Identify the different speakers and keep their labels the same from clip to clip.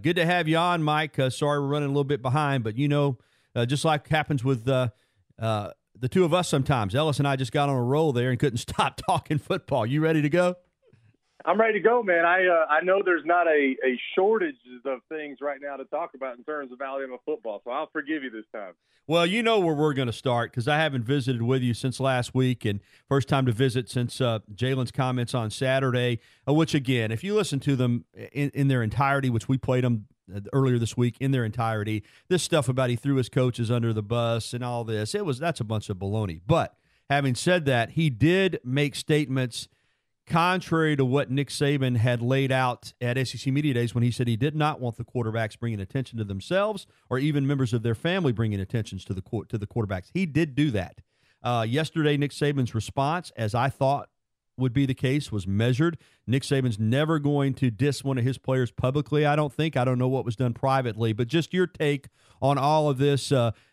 Speaker 1: Good to have you on, Mike. Sorry we're running a little bit behind, but just like happens with the two of us sometimes, Ellis and I just got on a roll there and couldn't stop talking football. You ready to go?
Speaker 2: I'm ready to go, man. I know there's not a shortage of things right now to talk about in terms of Alabama football, so I'll forgive you this time.
Speaker 1: Well, you know where we're going to start because I haven't visited with you since last week, and first time to visit since Jalen's comments on Saturday, which, again, if you listen to them in their entirety, which we played them earlier this week in their entirety, this stuff about he threw his coaches under the bus and all this, that's a bunch of baloney. But having said that, he did make statements contrary to what Nick Saban had laid out at SEC Media Days when he said he did not want the quarterbacks bringing attention to themselves or even members of their family bringing attention to the quarterbacks. He did do that. Yesterday, Nick Saban's response, as I thought would be the case, was measured. Nick Saban's never going to diss one of his players publicly, I don't think. I don't know what was done privately, but just your take on all of this.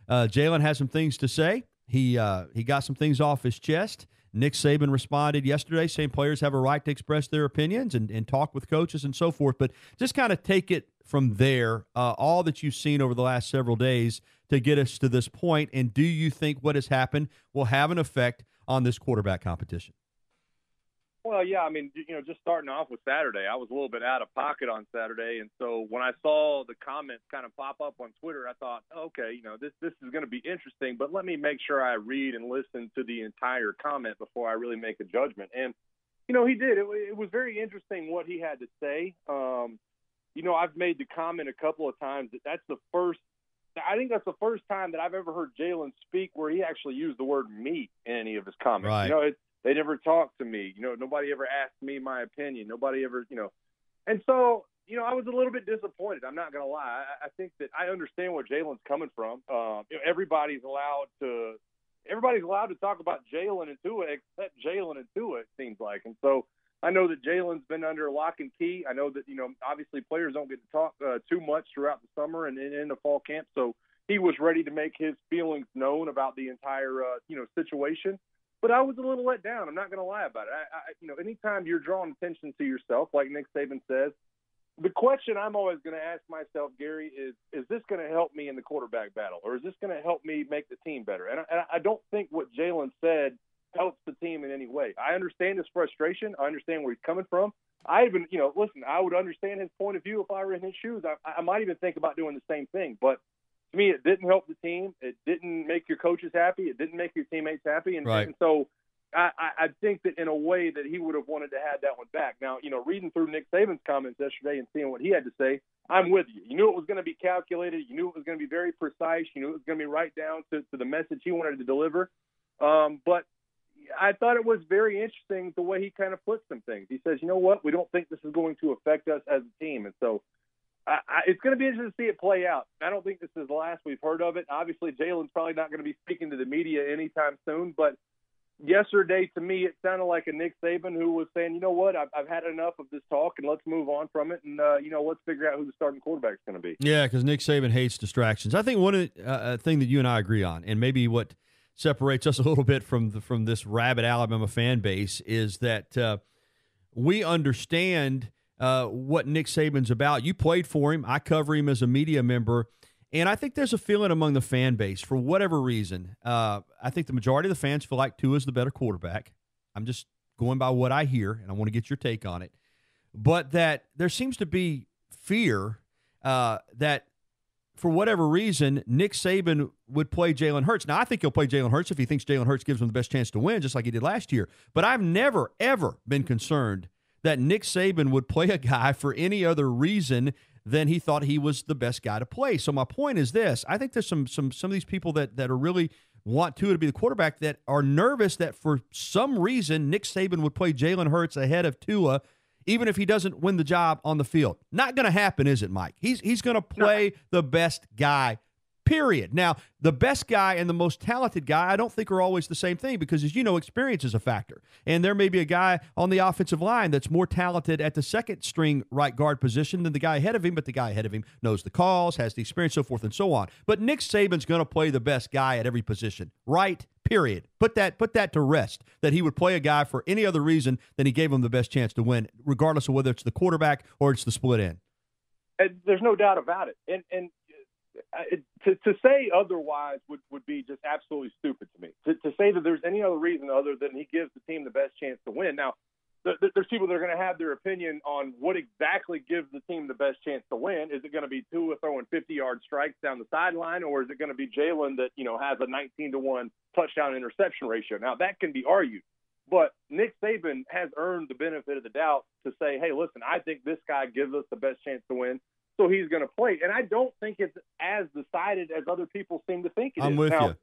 Speaker 1: Jalen has some things to say. He got some things off his chest. Nick Saban responded yesterday saying players have a right to express their opinions and talk with coaches and so forth. But just kind of take it from there, all that you've seen over the last several days to get us to this point. And do you think what has happened will have an effect on this quarterback competition?
Speaker 2: Well, yeah, I mean, just starting off with Saturday, I was a little bit out of pocket on Saturday. And so when I saw the comments kind of pop up on Twitter, I thought, okay, this is going to be interesting, but let me make sure I read and listen to the entire comment before I really make a judgment. And, he did. It was very interesting what he had to say. I've made the comment a couple of times that I think that's the first time that I've ever heard Jalen speak where he actually used the word me in any of his comments.
Speaker 1: Right.
Speaker 2: They never talked to me. Nobody ever asked me my opinion. Nobody ever, And so, I was a little bit disappointed. I'm not going to lie. I think that I understand where Jalen's coming from. Everybody's allowed to talk about Jalen and Tua except Jalen and Tua, it seems like. And so I know that Jalen's been under lock and key. I know that, obviously players don't get to talk too much throughout the summer and in the fall camp. So he was ready to make his feelings known about the entire, situation. But I was a little let down. I'm not going to lie about it. Anytime you're drawing attention to yourself, like Nick Saban says, the question I'm always going to ask myself, Gary, is this going to help me in the quarterback battle, or is this going to help me make the team better? And I don't think what Jalen said helps the team in any way. I understand his frustration. I understand where he's coming from. I even, listen, I would understand his point of view if I were in his shoes. I might even think about doing the same thing. But to me, it didn't help the team. It didn't make your coaches happy. It didn't make your teammates happy. And,
Speaker 1: right.
Speaker 2: And so I think that in a way that he would have wanted to have that one back. Now, reading through Nick Saban's comments yesterday and seeing what he had to say, I'm with you. You knew it was going to be calculated. You knew it was going to be very precise. You knew it was going to be right down to the message he wanted to deliver. But I thought it was very interesting the way he kind of put some things. He says, you know what, we don't think this is going to affect us as a team. And so it's going to be interesting to see it play out. I don't think this is the last we've heard of it. Obviously, Jalen's probably not going to be speaking to the media anytime soon. But yesterday, to me, it sounded like a Nick Saban who was saying, you know what, I've had enough of this talk, and let's move on from it. And, let's figure out who the starting quarterback is going to be.
Speaker 1: Yeah, because Nick Saban hates distractions. I think one thing that you and I agree on, and maybe what separates us a little bit from this rabid Alabama fan base, is that we understand what Nick Saban's about. You played for him. I cover him as a media member. And I think there's a feeling among the fan base, for whatever reason, I think the majority of the fans feel like Tua's the better quarterback. I'm just going by what I hear, and I want to get your take on it. But that there seems to be fear that for whatever reason, Nick Saban would play Jalen Hurts. Now, I think he'll play Jalen Hurts if he thinks Jalen Hurts gives him the best chance to win, just like he did last year. But I've never, ever been concerned that Nick Saban would play a guy for any other reason than he thought he was the best guy to play. So my point is this. I think there's some of these people that are really want Tua to be the quarterback that are nervous that for some reason Nick Saban would play Jalen Hurts ahead of Tua, even if he doesn't win the job on the field. Not going to happen, is it, Mike? He's going to play the best guy, period. Now, the best guy and the most talented guy I don't think are always the same thing because, as you know, experience is a factor. And there may be a guy on the offensive line that's more talented at the second-string right guard position than the guy ahead of him, but the guy ahead of him knows the calls, has the experience, so forth and so on. But Nick Saban's going to play the best guy at every position, right? Period. Put that to rest, that he would play a guy for any other reason than he gave him the best chance to win, regardless of whether it's the quarterback or it's the split end.
Speaker 2: And there's no doubt about it. And to say otherwise would be just absolutely stupid to me. To say that there's any other reason other than he gives the team the best chance to win. Now, there's people that are going to have their opinion on what exactly gives the team the best chance to win. Is it going to be Tua throwing 50-yard strikes down the sideline, or is it going to be Jalen that, has a 19-1 touchdown interception ratio? Now, that can be argued. But Nick Saban has earned the benefit of the doubt to say, hey, listen, I think this guy gives us the best chance to win, so he's going to play. And I don't think it's as decided as other people seem to think it is.
Speaker 1: I'm with you.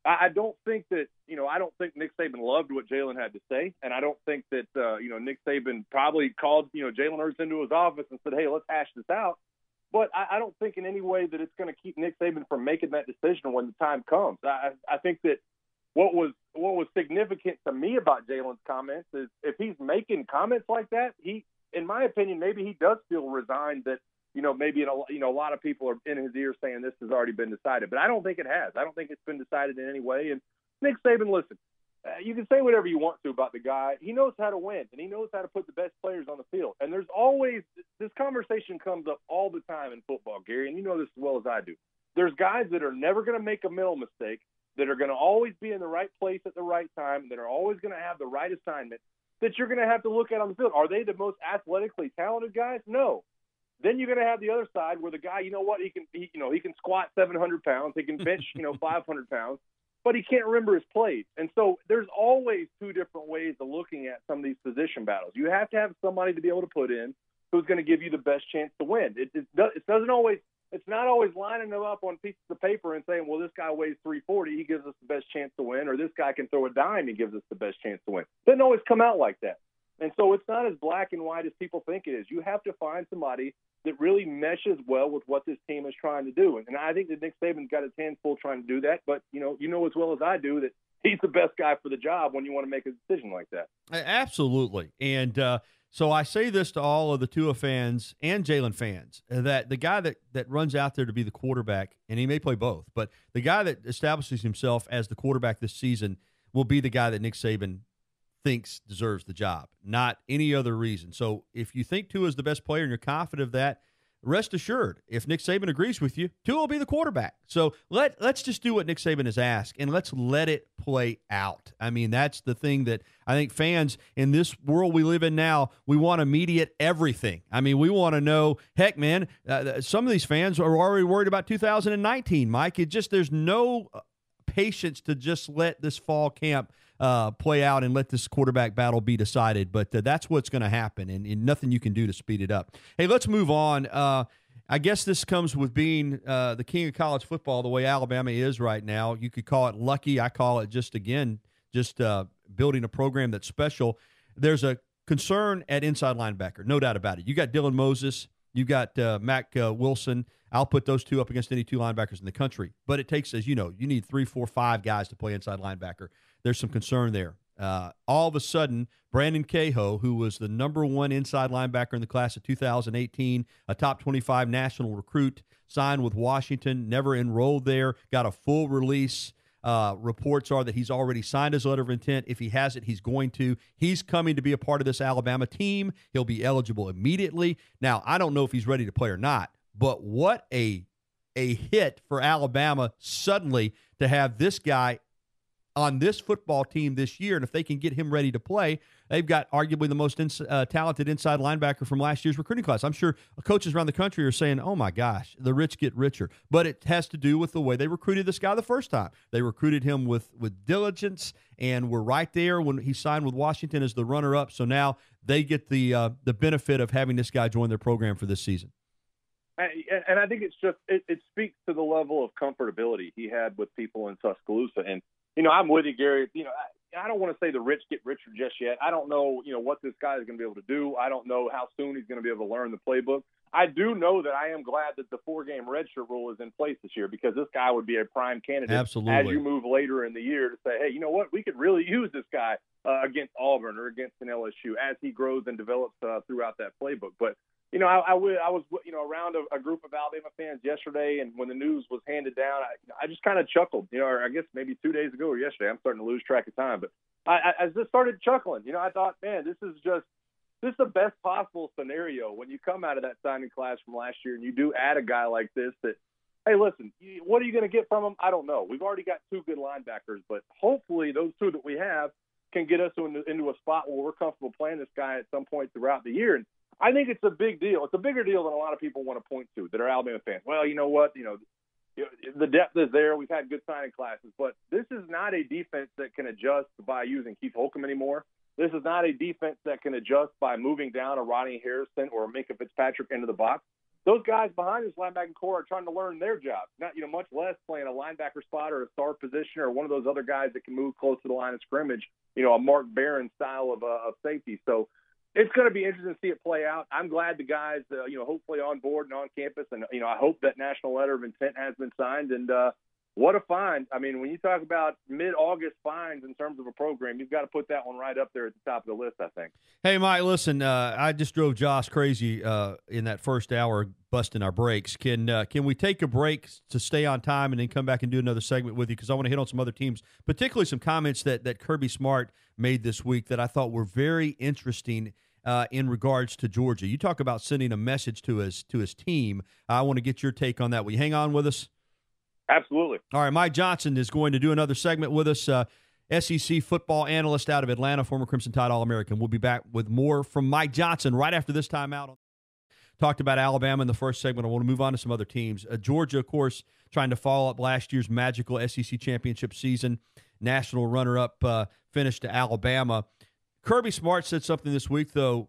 Speaker 2: I don't think that, I don't think Nick Saban loved what Jalen had to say, and I don't think that, Nick Saban probably called, Jalen Hurts into his office and said, hey, let's hash this out. But I don't think in any way that it's going to keep Nick Saban from making that decision when the time comes. I think that what was significant to me about Jalen's comments is if he's making comments like that, he, in my opinion, maybe he does feel resigned that, maybe a lot of people are in his ear saying this has already been decided. But I don't think it has. I don't think it's been decided in any way. And Nick Saban, listen, you can say whatever you want to about the guy. He knows how to win, and he knows how to put the best players on the field. And there's always – this conversation comes up all the time in football, Gary, and you know this as well as I do. There's guys that are never going to make a mental mistake, that are going to always be in the right place at the right time, that are always going to have the right assignment, that you're going to have to look at on the field. Are they the most athletically talented guys? No. Then you're going to have the other side where the guy, he can squat 700 pounds, he can bench, 500 pounds, but he can't remember his plays. And so there's always two different ways of looking at some of these position battles. You have to have somebody to be able to put in who's going to give you the best chance to win. It's not always lining them up on pieces of paper and saying, well, this guy weighs 340, he gives us the best chance to win, or this guy can throw a dime, he gives us the best chance to win. It doesn't always come out like that. And so it's not as black and white as people think it is. You have to find somebody that really meshes well with what this team is trying to do. And I think that Nick Saban's got his hands full trying to do that. But, you know as well as I do that he's the best guy for the job when you want to make a decision like that.
Speaker 1: Absolutely. And so I say this to all of the Tua fans and Jalen fans, that the guy that runs out there to be the quarterback, and he may play both, but the guy that establishes himself as the quarterback this season will be the guy that Nick Saban thinks deserves the job, not any other reason. So if you think Tua is the best player and you're confident of that, rest assured, if Nick Saban agrees with you, Tua will be the quarterback. So let's just do what Nick Saban has asked, and let's let it play out. I mean, that's the thing that I think fans in this world we live in now, we want immediate everything. I mean, we want to know, heck, man, some of these fans are already worried about 2019, Mike. There's no patience to just let this fall camp play out and let this quarterback battle be decided. But that's what's going to happen, and nothing you can do to speed it up. Hey, let's move on. I guess this comes with being the king of college football the way Alabama is right now. You could call it lucky. I call it just building a program that's special. There's a concern at inside linebacker, no doubt about it. You got Dylan Moses. You got Mac Wilson. I'll put those two up against any two linebackers in the country. But it takes, as you know, you need 3, 4, 5 guys to play inside linebacker. There's some concern there. All of a sudden, Brandon Kehoe, who was the number 1 inside linebacker in the class of 2018, a top 25 national recruit, signed with Washington, never enrolled there, got a full release. Reports are that he's already signed his letter of intent. If he has it, he's going to. He's coming to be a part of this Alabama team. He'll be eligible immediately. Now, I don't know if he's ready to play or not, but what a hit for Alabama suddenly to have this guy on this football team this year. And if they can get him ready to play, they've got arguably the most talented inside linebacker from last year's recruiting class. I'm sure coaches around the country are saying, oh, my gosh, the rich get richer. But it has to do with the way they recruited this guy the first time. They recruited him with diligence and were right there when he signed with Washington as the runner-up. So now they get the benefit of having this guy join their program for this season.
Speaker 2: And I think it's just it speaks to the level of comfortability he had with people in Tuscaloosa. And, I'm with you, Gary. I don't want to say the rich get richer just yet. I don't know, what this guy is going to be able to do. I don't know how soon he's going to be able to learn the playbook. I do know that I am glad that the 4-game redshirt rule is in place this year, because this guy would be a prime candidate.
Speaker 1: Absolutely.
Speaker 2: As you move later in the year to say, hey, you know what, we could really use this guy against Auburn or against an LSU as he grows and develops throughout that playbook. But, I was around a group of Alabama fans yesterday, and when the news was handed down, I just kind of chuckled, or I guess maybe 2 days ago or yesterday. I'm starting to lose track of time, but I just started chuckling. I thought, man, this this is the best possible scenario when you come out of that signing class from last year and you do add a guy like this that, hey, listen, what are you going to get from him? I don't know. We've already got 2 good linebackers, but hopefully those 2 that we have can get us into a spot where we're comfortable playing this guy at some point throughout the year. And I think it's a big deal. It's a bigger deal than a lot of people want to point to that are Alabama fans. Well, you know what? The depth is there. We've had good signing classes, but this is not a defense that can adjust by using Keith Holcomb anymore. This is not a defense that can adjust by moving down a Ronnie Harrison or a Minka Fitzpatrick into the box. Those guys behind this linebacking core are trying to learn their job, not much less playing a linebacker spot or a star position or one of those other guys that can move close to the line of scrimmage, a Mark Barron style of safety. So it's going to be interesting to see it play out. I'm glad the guys, hopefully on board and on campus, and I hope that national letter of intent has been signed. And what a find! I mean, when you talk about mid-August finds in terms of a program, you've got to put that one right up there at the top of the list, I think.
Speaker 1: Hey, Mike, listen, I just drove Josh crazy in that first hour busting our brakes. Can we take a break to stay on time and then come back and do another segment with you? Because I want to hit on some other teams, particularly some comments that Kirby Smart made this week that I thought were very interesting in regards to Georgia. You talk about sending a message to his team. I want to get your take on that. Will you hang on with us?
Speaker 2: Absolutely.
Speaker 1: All right, Mike Johnson is going to do another segment with us, SEC football analyst out of Atlanta, former Crimson Tide All-American. We'll be back with more from Mike Johnson right after this timeout. Talked about Alabama in the first segment. I want to move on to some other teams. Georgia, of course, trying to follow up last year's magical SEC championship season. National runner-up finish to Alabama. Kirby Smart said something this week, though,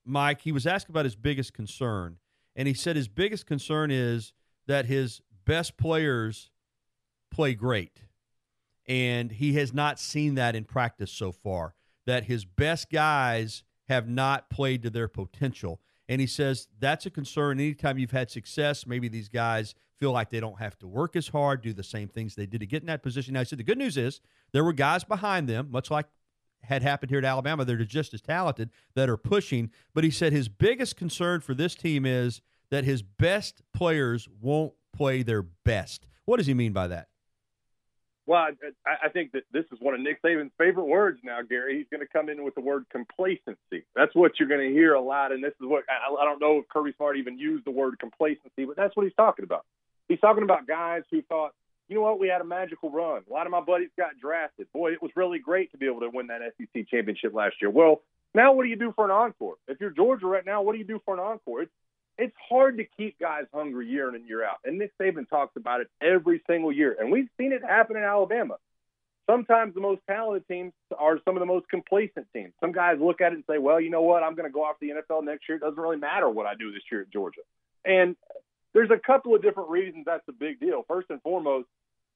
Speaker 1: Mike. He was asked about his biggest concern, and he said his biggest concern is that his best players play great, and he has not seen that in practice so far, that his best guys have not played to their potential. And he says that's a concern. Anytime you've had success, maybe these guys feel like they don't have to work as hard, do the same things they did to get in that position. Now, I said the good news is there were guys behind them, much like had happened here at Alabama, that are just as talented, that are pushing. But he said his biggest concern for this team is that his best players won't play their best. What does he mean by that?
Speaker 2: Well, I think that this is one of Nick Saban's favorite words now, Gary. He's going to come in with the word complacency. That's what you're going to hear a lot, and this is what I don't know if Kirby Smart even used the word complacency, but that's what he's talking about. He's talking about guys who thought, you know what, we had a magical run. A lot of my buddies got drafted. Boy, it was really great to be able to win that SEC championship last year. Well, now what do you do for an encore? If you're Georgia right now, what do you do for an encore? It's hard to keep guys hungry year in and year out. And Nick Saban talks about it every single year. And we've seen it happen in Alabama. Sometimes the most talented teams are some of the most complacent teams. Some guys look at it and say, well, you know what, I'm going to go off the NFL next year. It doesn't really matter what I do this year at Georgia. And there's a couple of different reasons that's a big deal. First and foremost,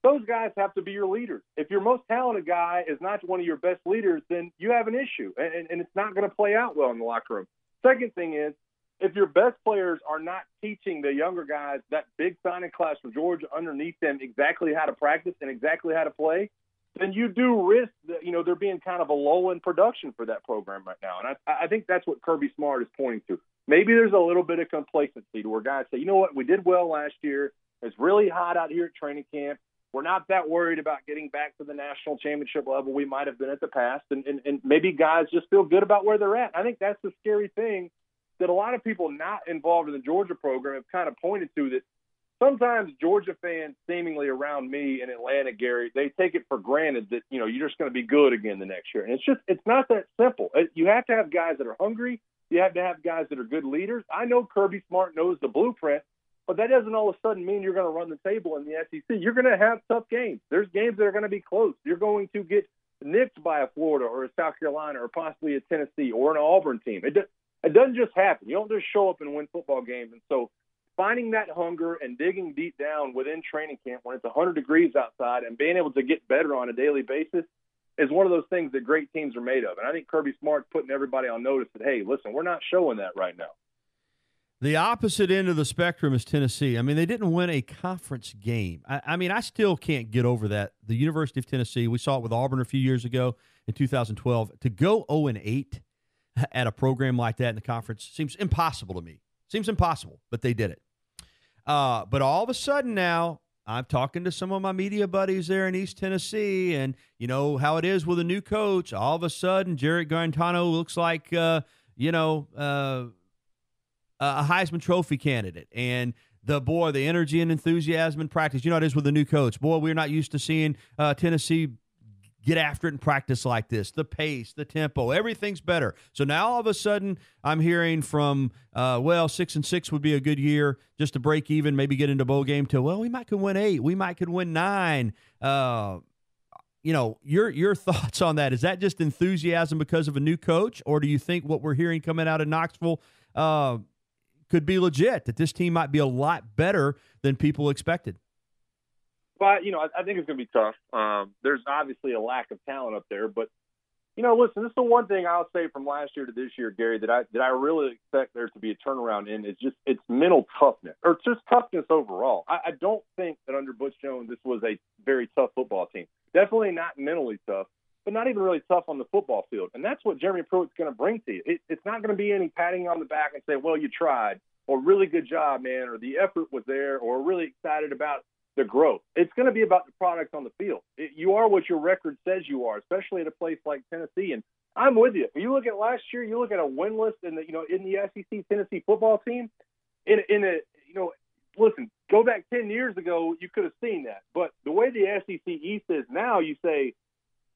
Speaker 2: those guys have to be your leaders. If your most talented guy is not one of your best leaders, then you have an issue, and it's not going to play out well in the locker room. Second thing is, if your best players are not teaching the younger guys, that big signing class from Georgia underneath them, exactly how to practice and exactly how to play, then you do risk that, there being kind of a lull in production for that program right now. And I think that's what Kirby Smart is pointing to. Maybe there's a little bit of complacency to where guys say, you know what, we did well last year. It's really hot out here at training camp. We're not that worried about getting back to the national championship level we might have been at the past. And maybe guys just feel good about where they're at. I think that's the scary thing that a lot of people not involved in the Georgia program have kind of pointed to, that sometimes Georgia fans seemingly around me in Atlanta, Gary, they take it for granted that, you're just going to be good again the next year. And it's not that simple. You have to have guys that are hungry. You have to have guys that are good leaders. I know Kirby Smart knows the blueprint, but that doesn't all of a sudden mean you're going to run the table in the SEC. You're going to have tough games. There's games that are going to be close. You're going to get nicked by a Florida or a South Carolina or possibly a Tennessee or an Auburn team. It doesn't just happen. You don't just show up and win football games. And so finding that hunger and digging deep down within training camp when it's 100 degrees outside and being able to get better on a daily basis is one of those things that great teams are made of. And I think Kirby Smart's putting everybody on notice that, hey, listen, we're not showing that right now.
Speaker 1: The opposite end of the spectrum is Tennessee. I mean, they didn't win a conference game. I still can't get over that. The University of Tennessee, we saw it with Auburn a few years ago in 2012. To go 0-8 at a program like that in the conference seems impossible to me. Seems impossible, but they did it. But all of a sudden now, I'm talking to some of my media buddies there in East Tennessee, and you know how it is with a new coach. All of a sudden, Jarrett Garantano looks like a Heisman Trophy candidate, and the energy and enthusiasm in practice. You know how it is with a new coach. Boy, we're not used to seeing Tennessee get after it in practice like this. The pace, the tempo, everything's better. So now all of a sudden I'm hearing from, 6-6 would be a good year just to break even, maybe get into bowl game to, we might could win 8. We might could win 9. Your thoughts on that. Is that just enthusiasm because of a new coach, or do you think what we're hearing coming out of Knoxville could be legit, that this team might be a lot better than people expected?
Speaker 2: Well, I think it's going to be tough. There's obviously a lack of talent up there, but listen, this is the one thing I'll say from last year to this year, Gary, that I really expect there to be a turnaround in is just it's mental toughness, or just toughness overall. I don't think that under Butch Jones this was a very tough football team. Definitely not mentally tough, but not even really tough on the football field. And that's what Jeremy Pruitt's going to bring to you. It's not going to be any patting on the back and say, well, you tried, or really good job, man, or the effort was there, or really excited about the growth. It's going to be about the product on the field. You are what your record says you are, especially at a place like Tennessee. And I'm with you. You look at last year, you look at a winless in the SEC Tennessee football team. Listen, go back 10 years ago, you could have seen that. But the way the SEC East is now, you say,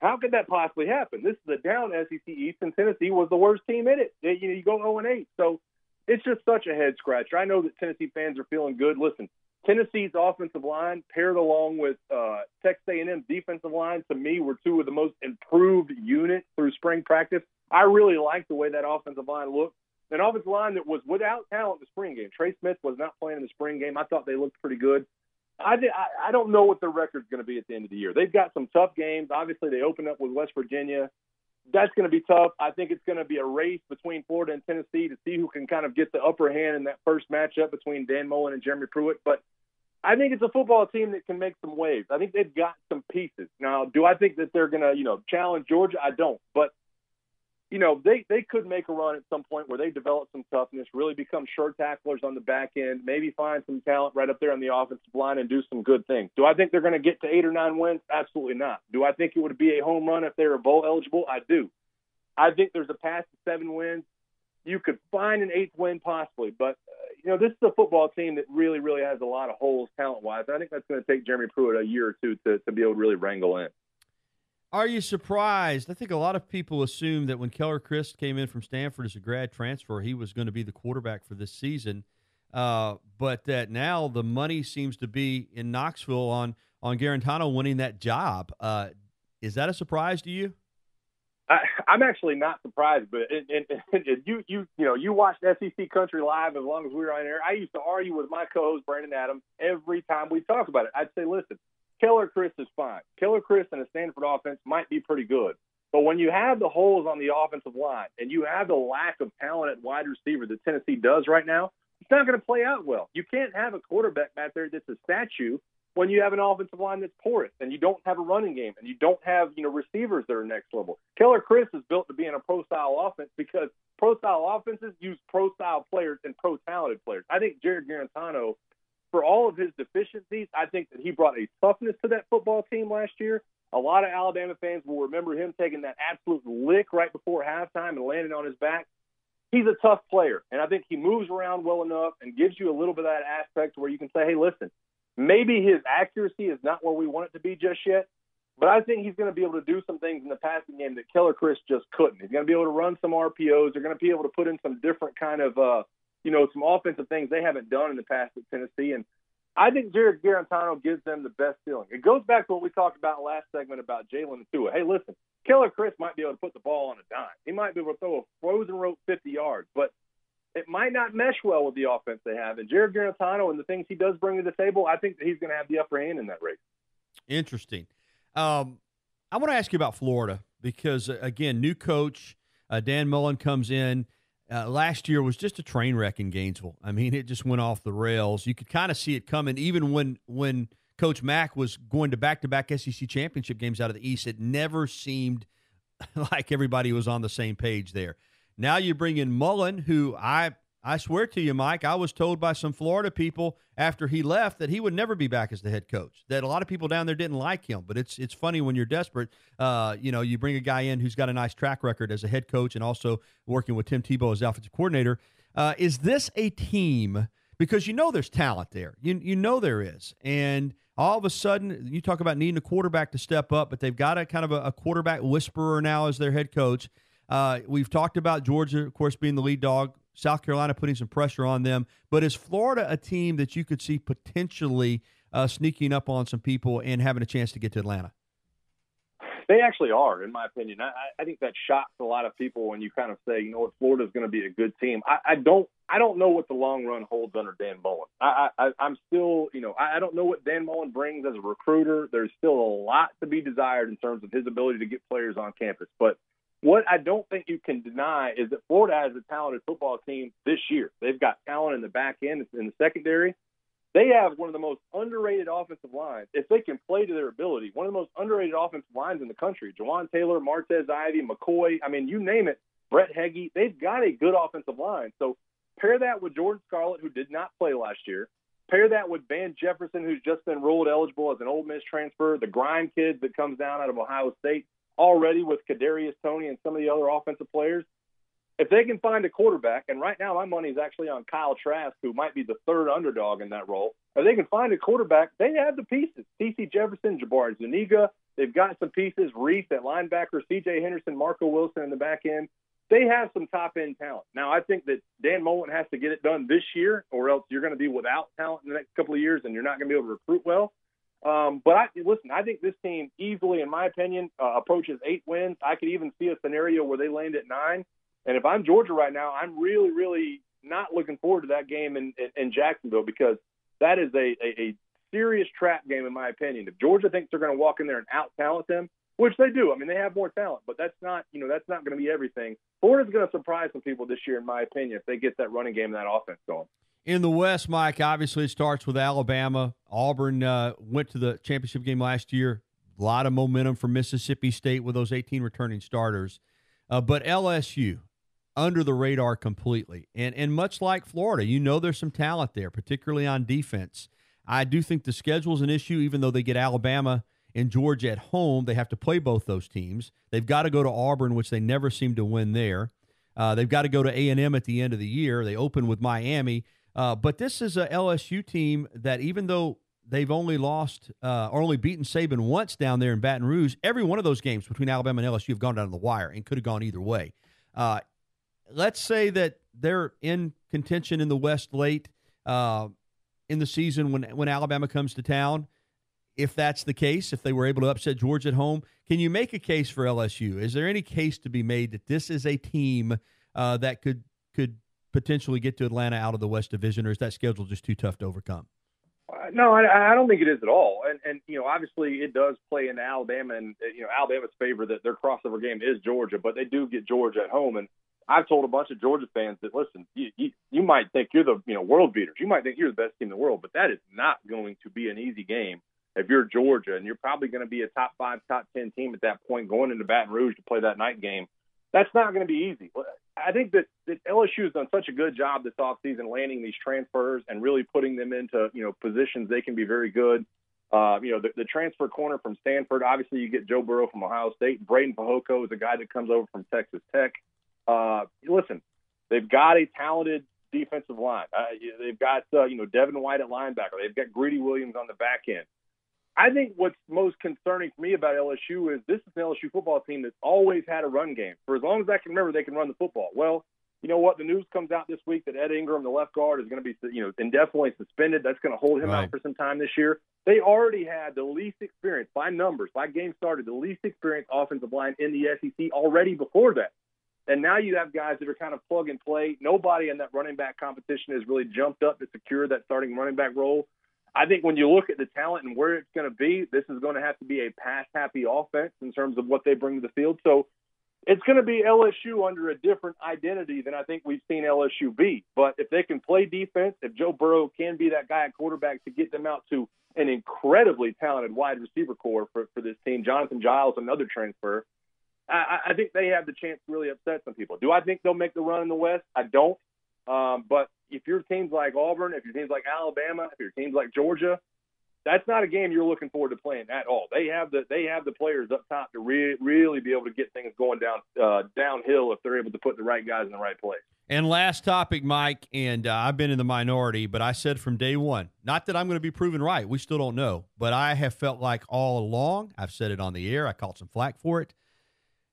Speaker 2: how could that possibly happen? This is a down SEC East, and Tennessee was the worst team in it. You go 0-8. So it's just such a head scratcher. I know that Tennessee fans are feeling good. Listen, Tennessee's offensive line paired along with Texas A&M's defensive line, to me, were two of the most improved units through spring practice. I really like the way that offensive line looked. An offensive line that was without talent in the spring game. Trey Smith was not playing in the spring game. I thought they looked pretty good. I don't know what their record's going to be at the end of the year. They've got some tough games. Obviously, they opened up with West Virginia. That's going to be tough. I think it's going to be a race between Florida and Tennessee to see who can kind of get the upper hand in that first matchup between Dan Mullen and Jeremy Pruitt. But I think it's a football team that can make some waves. I think they've got some pieces. Now, do I think that they're going to, challenge Georgia? I don't. But, they could make a run at some point where they develop some toughness, really become short tacklers on the back end, maybe find some talent right up there on the offensive line and do some good things. Do I think they're going to get to 8 or 9 wins? Absolutely not. Do I think it would be a home run if they were bowl eligible? I do. I think there's a path to 7 wins. You could find an 8th win possibly, but this is a football team that really, really has a lot of holes talent-wise. I think that's going to take Jeremy Pruitt a year or two to be able to really wrangle in.
Speaker 1: Are you surprised? I think a lot of people assumed that when Keller Chris came in from Stanford as a grad transfer, he was going to be the quarterback for this season, but that now the money seems to be in Knoxville on Garantano winning that job. Is that a surprise to you?
Speaker 2: I'm actually not surprised, but you watched SEC Country Live as long as we were on air. I used to argue with my co-host Brandon Adams every time we talked about it. I'd say, listen, Keller Chris is fine. Keller Chris and a Stanford offense might be pretty good, but when you have the holes on the offensive line and you have the lack of talent at wide receiver that Tennessee does right now, it's not going to play out well. You can't have a quarterback back there that's a statue when you have an offensive line that's porous and you don't have a running game and you don't have, receivers that are next level. Keller Chris is built to be in a pro-style offense because pro-style offenses use pro-style players and pro-talented players. I think Jared Garantano, for all of his deficiencies, I think that he brought a toughness to that football team last year. A lot of Alabama fans will remember him taking that absolute lick right before halftime and landing on his back. He's a tough player, and I think he moves around well enough and gives you a little bit of that aspect where you can say, hey, listen, maybe his accuracy is not where we want it to be just yet, but I think he's going to be able to do some things in the passing game that Keller Chris just couldn't. He's going to be able to run some RPOs. They're going to be able to put in some different kind of, some offensive things they haven't done in the past at Tennessee. And I think Jared Garantano gives them the best feeling. It goes back to what we talked about last segment about Jalen and Tua. Hey, listen, Keller Chris might be able to put the ball on a dime. He might be able to throw a frozen rope 50 yards, but it might not mesh well with the offense they have. And Jared Garantano and the things he does bring to the table, I think that he's going to have the upper hand in that race.
Speaker 1: Interesting. I want to ask you about Florida because, again, new coach, Dan Mullen comes in. Last year was just a train wreck in Gainesville. I mean, it just went off the rails. You could kind of see it coming even when Coach Mack was going to back-to-back SEC championship games out of the East. It never seemed like everybody was on the same page there. Now you bring in Mullen, who I I swear to you, Mike, I was told by some Florida people after he left that he would never be back as the head coach, that a lot of people down there didn't like him. But it's funny when you're desperate, you bring a guy in who's got a nice track record as a head coach and also working with Tim Tebow as offensive coordinator. Is this a team, because there's talent there. You know there is. And all of a sudden, you talk about needing a quarterback to step up, but they've got a kind of a quarterback whisperer now as their head coach. We've talked about Georgia, of course, being the lead dog, South Carolina putting some pressure on them. But is Florida a team that you could see potentially sneaking up on some people and having a chance to get to Atlanta?
Speaker 2: They actually are, in my opinion. I think that shocks a lot of people when you kind of say, Florida's going to be a good team. I don't know what the long run holds under Dan Mullen. I'm still, I don't know what Dan Mullen brings as a recruiter. There's still a lot to be desired in terms of his ability to get players on campus. But what I don't think you can deny is that Florida has a talented football team this year. They've got talent in the back end, in the secondary. They have one of the most underrated offensive lines. If they can play to their ability, one of the most underrated offensive lines in the country. Jawan Taylor, Martez Ivey, McCoy, you name it, Brett Heggie. They've got a good offensive line. So pair that with Jordan Scarlett, who did not play last year. Pair that with Van Jefferson, who's just been ruled eligible as an Ole Miss transfer. The Grime kid that comes down out of Ohio State. Already with Kadarius Toney and some of the other offensive players. If they can find a quarterback, and right now my money is actually on Kyle Trask, who might be the third underdog in that role. If they can find a quarterback, they have the pieces. C.C. Jefferson, Jabari Zuniga, they've got some pieces. Reese at linebacker, C.J. Henderson, Marco Wilson in the back end. They have some top-end talent. Now, I think that Dan Mullen has to get it done this year, or else you're going to be without talent in the next couple of years, and you're not going to be able to recruit well. But I think this team easily, in my opinion, approaches 8 wins. I could even see a scenario where they land at 9. And if I'm Georgia right now, I'm really, really not looking forward to that game in Jacksonville, because that is a serious trap game, in my opinion. If Georgia thinks they're going to walk in there and out-talent them, which they do. They have more talent, but that's not going to be everything. Florida's going to surprise some people this year, in my opinion, if they get that running game and that offense going.
Speaker 1: In the West, Mike, obviously it starts with Alabama. Auburn went to the championship game last year. A lot of momentum for Mississippi State with those 18 returning starters. But LSU, under the radar completely. And much like Florida, there's some talent there, particularly on defense. I do think the schedule is an issue, even though they get Alabama and Georgia at home. They have to play both those teams. They've got to go to Auburn, which they never seem to win there. They've got to go to A&M at the end of the year. They open with Miami. But this is a LSU team that, even though they've only lost or only beaten Saban once down there in Baton Rouge, every one of those games between Alabama and LSU have gone down to the wire and could have gone either way. Let's say that they're in contention in the West late in the season when Alabama comes to town. If that's the case, if they were able to upset Georgia at home, can you make a case for LSU? Is there any case to be made that this is a team that could potentially get to Atlanta out of the West Division, or is that schedule just too tough to overcome?
Speaker 2: No, I don't think it is at all. And obviously it does play into Alabama and, Alabama's favor that their crossover game is Georgia, but they do get Georgia at home. And I've told a bunch of Georgia fans that, listen, you might think you're the world beaters. You might think you're the best team in the world, but that is not going to be an easy game if you're Georgia, and you're probably going to be a top 5, top 10 team at that point going into Baton Rouge to play that night game. That's not going to be easy. I think that LSU has done such a good job this offseason landing these transfers and really putting them into, positions they can be very good. The transfer corner from Stanford, obviously you get Joe Burrow from Ohio State. Braden Fehoko is a guy that comes over from Texas Tech. Listen, they've got a talented defensive line. They've got, Devin White at linebacker. They've got Greedy Williams on the back end. I think what's most concerning for me about LSU is this is an LSU football team that's always had a run game. For as long as I can remember, they can run the football. Well, you know what? The news comes out this week that Ed Ingram, the left guard, is going to be, indefinitely suspended. That's going to hold him out for some time this year. They already had the least experience, by numbers, by game started, the least experienced offensive line in the SEC already before that. And now you have guys that are kind of plug and play. Nobody in that running back competition has really jumped up to secure that starting running back role. I think when you look at the talent and where it's going to be, this is going to have to be a pass-happy offense in terms of what they bring to the field. So it's going to be LSU under a different identity than I think we've seen LSU be. But if they can play defense, if Joe Burrow can be that guy at quarterback to get them out to an incredibly talented wide receiver core for this team, Jonathan Giles, another transfer, I think they have the chance to really upset some people. Do I think they'll make the run in the West? I don't. But if your team's like Auburn, if your team's like Alabama, if your team's like Georgia, that's not a game you're looking forward to playing at all. They have the players up top to really be able to get things going downhill if they're able to put the right guys in the right place.
Speaker 1: And last topic, Mike, and I've been in the minority, but I said from day one, not that I'm going to be proven right. We still don't know. But I have felt like all along, I've said it on the air, I caught some flack for it.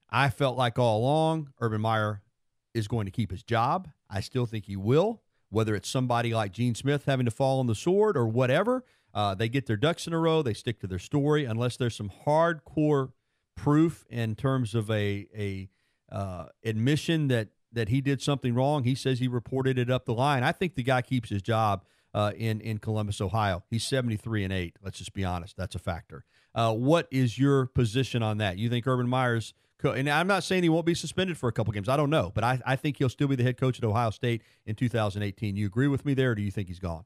Speaker 1: I felt like all along Urban Meyer is going to keep his job. I still think he will, whether it's somebody like Gene Smith having to fall on the sword or whatever. They get their ducks in a row. They stick to their story unless there's some hardcore proof in terms of a admission that he did something wrong. He says he reported it up the line. I think the guy keeps his job in Columbus, Ohio. He's 73-8. Let's just be honest. That's a factor. What is your position on that? You think Urban Meyer's and I'm not saying he won't be suspended for a couple games. I don't know. But I think he'll still be the head coach at Ohio State in 2018. You agree with me there, or do you think he's gone?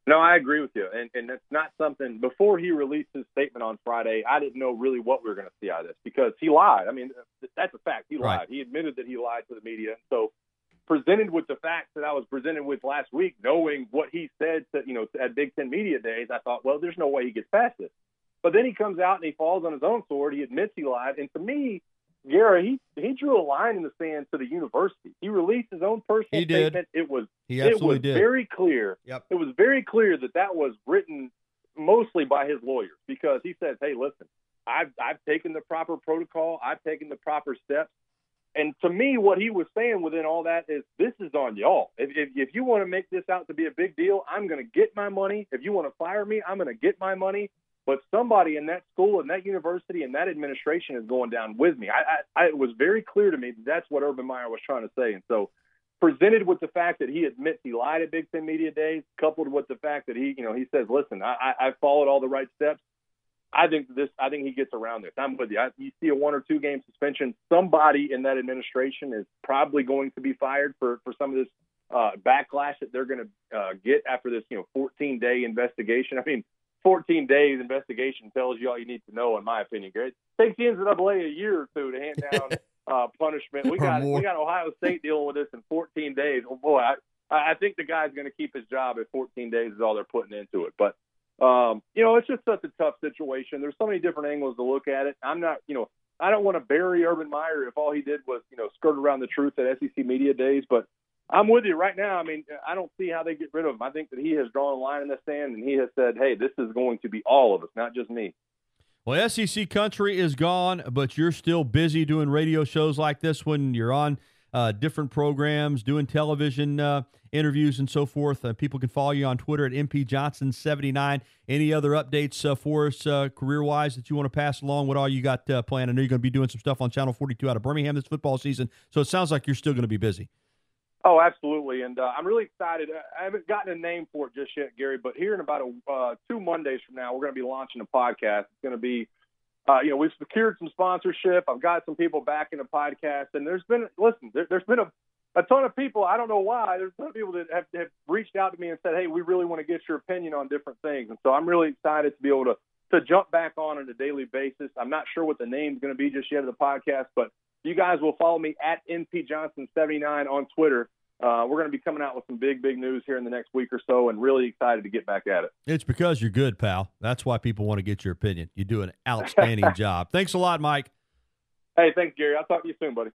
Speaker 2: No, I agree with you. And that's not something – before he released his statement on Friday, I didn't know really what we were going to see out of this because he lied. I mean, that's a fact. He lied.
Speaker 1: Right.
Speaker 2: He admitted that he lied to the media. So presented with the facts that I was presented with last week, knowing what he said at Big Ten Media Days, I thought, well, there's no way he gets past this. But then he comes out and he falls on his own sword. He admits he lied. And to me, Gary, he drew a line in the sand to the university. He released his own personal statement. It was very clear.
Speaker 1: Yep.
Speaker 2: It was very clear that was written mostly by his lawyers because he says, hey, listen, I've taken the proper protocol. I've taken the proper steps. And to me, what he was saying within all that is this is on y'all. If you want to make this out to be a big deal, I'm going to get my money. If you want to fire me, I'm going to get my money. But somebody in that school and that university and that administration is going down with me. It was very clear to me that's what Urban Meyer was trying to say. And so presented with the fact that he admits he lied at Big Ten Media Days, coupled with the fact that he says, listen, I followed all the right steps. I think he gets around this. I'm with you. You see a 1 or 2 game suspension. Somebody in that administration is probably going to be fired for some of this backlash that they're going to get after this 14-day investigation. I mean, 14 days investigation tells you all you need to know, in my opinion. It takes the NCAA a year or two to hand down punishment. We got Ohio State dealing with this in 14 days. Oh boy, I think the guy's going to keep his job if 14 days is all they're putting into it. But it's just such a tough situation. There's so many different angles to look at it. I'm not, I don't want to bury Urban Meyer if all he did was skirt around the truth at SEC Media Days, but I'm with you right now. I mean, I don't see how they get rid of him. I think that he has drawn a line in the sand, and he has said, hey, this is going to be all of us, not just me.
Speaker 1: Well, SEC country is gone, but you're still busy doing radio shows like this one. You're on different programs, doing television interviews and so forth. People can follow you on Twitter at MPJohnson79. Any other updates for us career-wise that you want to pass along? What all you got planned? I know you're going to be doing some stuff on Channel 42 out of Birmingham this football season, so it sounds like you're still going to be busy.
Speaker 2: Oh, absolutely. And I'm really excited. I haven't gotten a name for it just yet, Gary, but here in about 2 Mondays from now, we're going to be launching a podcast. It's going to be, we've secured some sponsorship. I've got some people back in the podcast. And there's been a ton of people. I don't know why. There's a ton of people that have reached out to me and said, hey, we really want to get your opinion on different things. And so I'm really excited to be able to jump back on a daily basis. I'm not sure what the name's going to be just yet of the podcast, but you guys will follow me at NPJohnson79 on Twitter. We're going to be coming out with some big news here in the next week or so, and really excited to get back at it.
Speaker 1: It's because you're good, pal. That's why people want to get your opinion. You do an outstanding job. Thanks a lot, Mike.
Speaker 2: Hey, thanks, Gary. I'll talk to you soon, buddy.